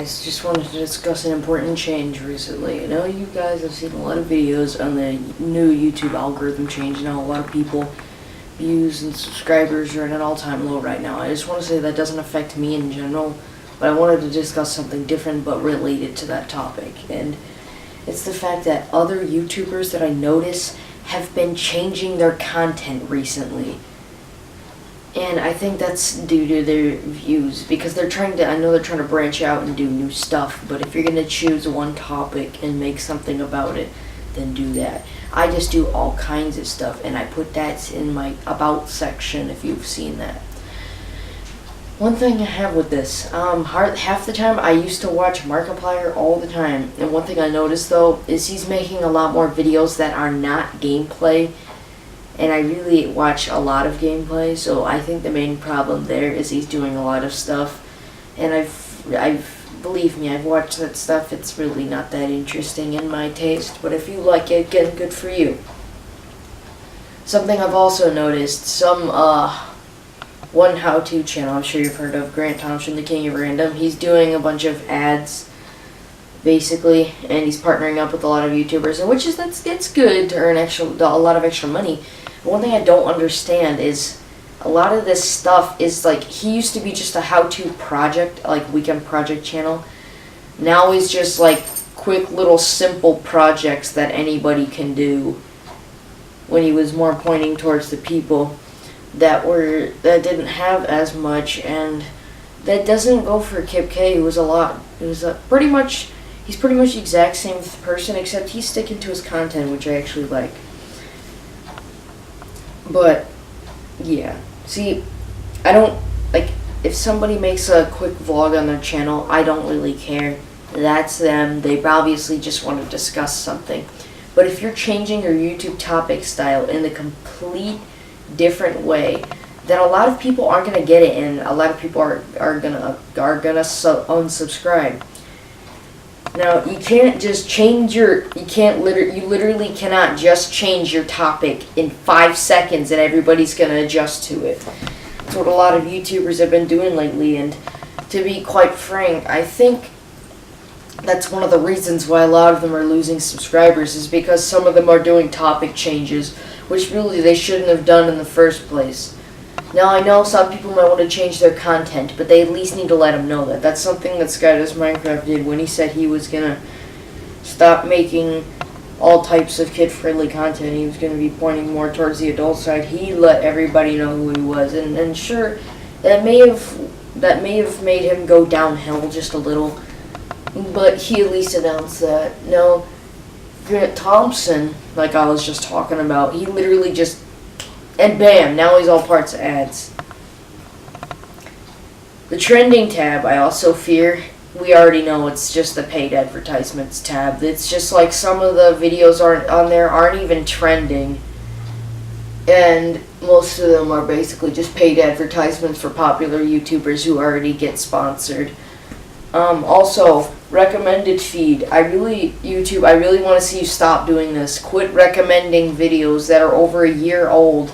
guys, just wanted to discuss an important change recently. I know you guys have seen a lot of videos on the new YouTube algorithm change. Now a lot of people, views and subscribers are at an all-time low right now. I just want to say that doesn't affect me in general, but I wanted to discuss something different but related to that topic. And it's the fact that other YouTubers that I notice have been changing their content recently. And I think that's due to their views, because they're trying to, I know they're trying to branch out and do new stuff, but if you're going to choose one topic and make something about it, then do that. I just do all kinds of stuff, and I put that in my About section if you've seen that. One thing I have with this, half the time I used to watch Markiplier all the time, and one thing I noticed though is he's making a lot more videos that are not gameplay. And I really watch a lot of gameplay, so I think the main problem there is he's doing a lot of stuff. And believe me, I've watched that stuff. It's really not that interesting in my taste, but if you like it, again, good for you. Something I've also noticed, one how-to channel I'm sure you've heard of, Thompson, the King of Random. He's doing a bunch of ads, basically, and he's partnering up with a lot of YouTubers, and it's good to earn a lot of extra money. But one thing I don't understand is a lot of this stuff is like, he used to be just a how-to project, like weekend project channel. Now he's just like quick little simple projects that anybody can do, when he was more pointing towards the people that didn't have as much. And that doesn't go for Kip K, who was pretty much the exact same person, except he's sticking to his content, which I actually like. But yeah, see, I don't like, if somebody makes a quick vlog on their channel, I don't really care. That's them. They obviously just want to discuss something. But if you're changing your YouTube topic style in a complete different way, then a lot of people aren't gonna get it, and a lot of people are gonna unsubscribe. Now, you can't just change you literally cannot just change your topic in 5 seconds and everybody's going to adjust to it. That's what a lot of YouTubers have been doing lately, and to be quite frank, I think that's one of the reasons why a lot of them are losing subscribers, is because some of them are doing topic changes, which really they shouldn't have done in the first place. Now, I know some people might want to change their content, but they at least need to let them know that. That's something that SkyDoesMinecraft did when he said he was going to stop making all types of kid-friendly content. He was going to be pointing more towards the adult side. He let everybody know who he was, and sure, that may have made him go downhill just a little, but he at least announced that. Now, Thompson, like I was just talking about, he literally just, and bam, now he's all parts of ads. The trending tab, I also fear, we already know it's just the paid advertisements tab. It's just like some of the videos aren't even trending. And most of them are basically just paid advertisements for popular YouTubers who already get sponsored. Also, recommended feed. YouTube, I really want to see you stop doing this. Quit recommending videos that are over a year old,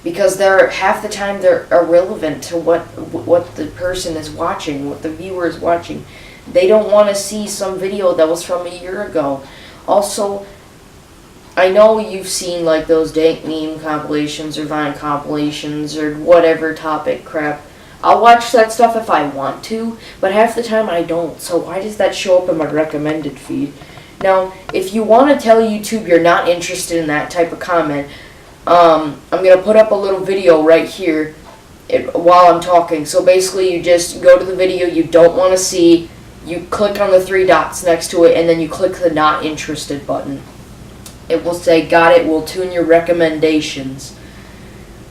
because half the time they're irrelevant to what the person is watching, what the viewer is watching. They don't want to see some video that was from a year ago. Also, I know you've seen like those dank meme compilations or Vine compilations or whatever topic crap. I'll watch that stuff if I want to, but half the time I don't. So why does that show up in my recommended feed? Now, if you want to tell YouTube you're not interested in that type of comment, I'm going to put up a little video right here while I'm talking. So basically you just go to the video you don't want to see, you click on the 3 dots next to it, and then you click the not interested button. It will say, got it, we'll tune your recommendations.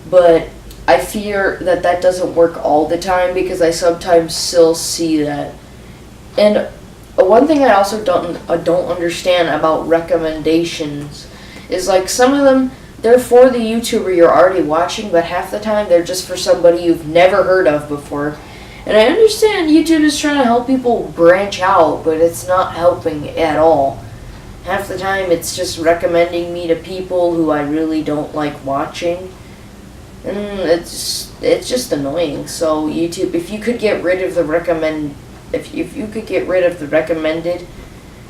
But I fear that doesn't work all the time, because I sometimes still see that. And one thing I also don't understand about recommendations is, like, some of them, they're for the YouTuber you're already watching, but half the time they're just for somebody you've never heard of before. And I understand YouTube is trying to help people branch out, but it's not helping at all. Half the time it's just recommending me to people who I really don't like watching. And it's just annoying. So YouTube, if you could get rid of the if you could get rid of the recommended,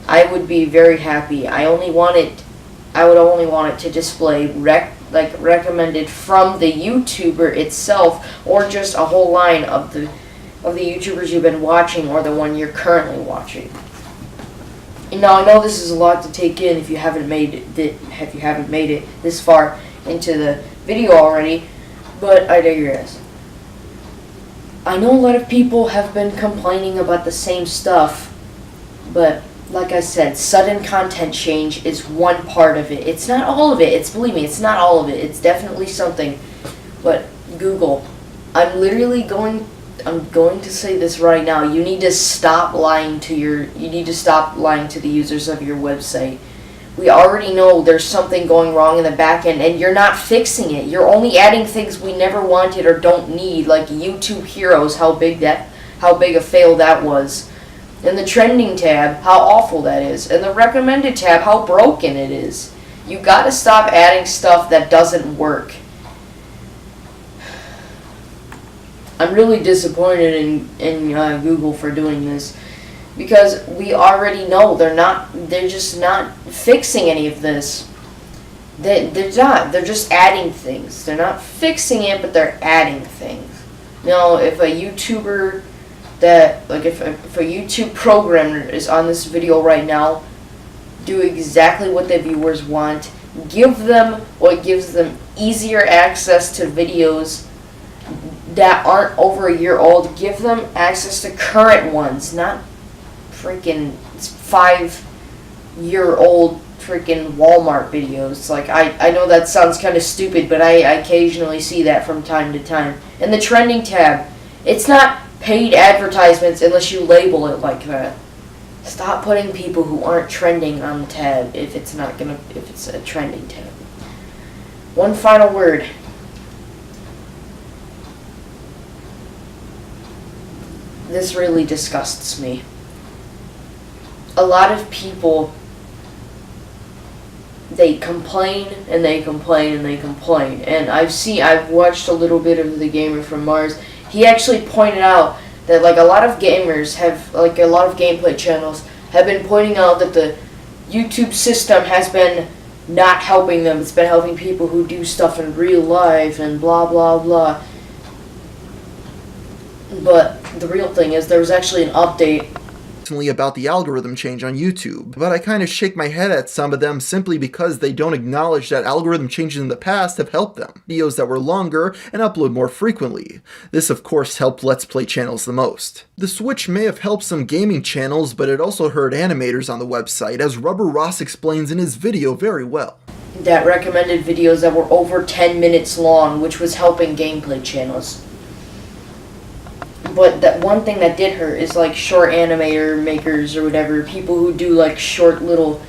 I would be very happy. I would only want it to display recommended from the YouTuber itself, or just a whole line of the YouTubers you've been watching or the one you're currently watching. And now I know this is a lot to take in if you haven't made it this far into the video already, but I digress. I know a lot of people have been complaining about the same stuff, but like I said, sudden content change is one part of it. It's not all of it. Believe me, it's not all of it. It's definitely something. But Google, I'm going to say this right now. You need to stop lying to the users of your website. We already know there's something going wrong in the back end, and you're not fixing it. You're only adding things we never wanted or don't need, like YouTube Heroes, how big a fail that was. And the trending tab, how awful that is. And the recommended tab, how broken it is. You gotta stop adding stuff that doesn't work. I'm really disappointed in Google for doing this, because we already know they're just not fixing any of this. They're just adding things. They're not fixing it, but they're adding things. Now, if a YouTuber if a YouTube programmer is on this video right now, do exactly what the viewers want. Give them what gives them easier access to videos that aren't over a year old. Give them access to current ones, not freaking 5-year-old freaking Walmart videos. Like, I know that sounds kind of stupid, but I occasionally see that from time to time. And the trending tab, it's not paid advertisements unless you label it like that. Stop putting people who aren't trending on the tab if it's a trending tab. One final word. This really disgusts me. A lot of people, they complain and they complain and they complain. And I've watched a little bit of The Gamer from Mars. He actually pointed out that a lot of gamers have, a lot of gameplay channels have been pointing out that the YouTube system has been not helping them. It's been helping people who do stuff in real life and blah blah blah. But the real thing is there was actually an update about the algorithm change on YouTube, but I kind of shake my head at some of them simply because they don't acknowledge that algorithm changes in the past have helped them. Videos that were longer and upload more frequently. This of course helped Let's Play channels the most. The switch may have helped some gaming channels, but it also hurt animators on the website, as Rubber Ross explains in his video very well. That recommended videos that were over 10 minutes long, which was helping gameplay channels. But that one thing that did hurt is short animator makers or whatever, people who do short little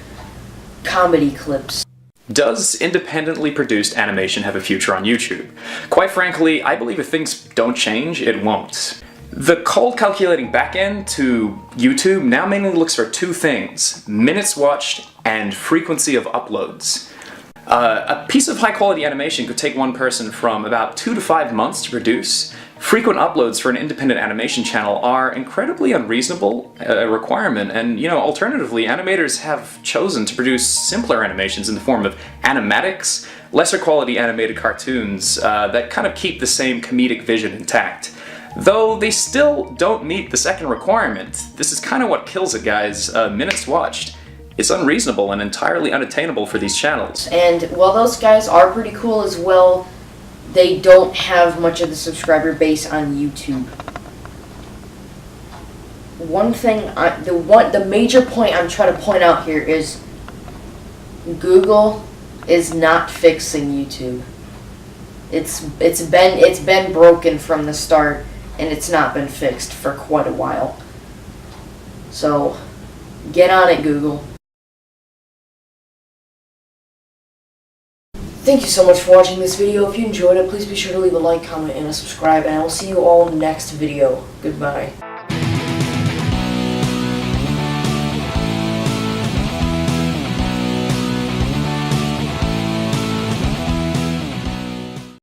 comedy clips. Does independently produced animation have a future on YouTube? Quite frankly, I believe if things don't change, it won't. The cold calculating backend to YouTube now mainly looks for two things: minutes watched and frequency of uploads. A piece of high quality animation could take one person from about 2 to 5 months to produce. Frequent uploads for an independent animation channel are incredibly unreasonable requirement, and alternatively, animators have chosen to produce simpler animations in the form of animatics, lesser quality animated cartoons that kind of keep the same comedic vision intact. Though they still don't meet the second requirement. This is kind of what kills it, guys. Minutes watched. It's unreasonable and entirely unattainable for these channels. And while those guys are pretty cool as well, they don't have much of the subscriber base on YouTube. One thing, the major point I'm trying to point out here is Google is not fixing YouTube. It's been broken from the start, and it's not been fixed for quite a while. So get on it, Google. Thank you so much for watching this video. If you enjoyed it, please be sure to leave a like, comment, and a subscribe, and I will see you all next video. Goodbye.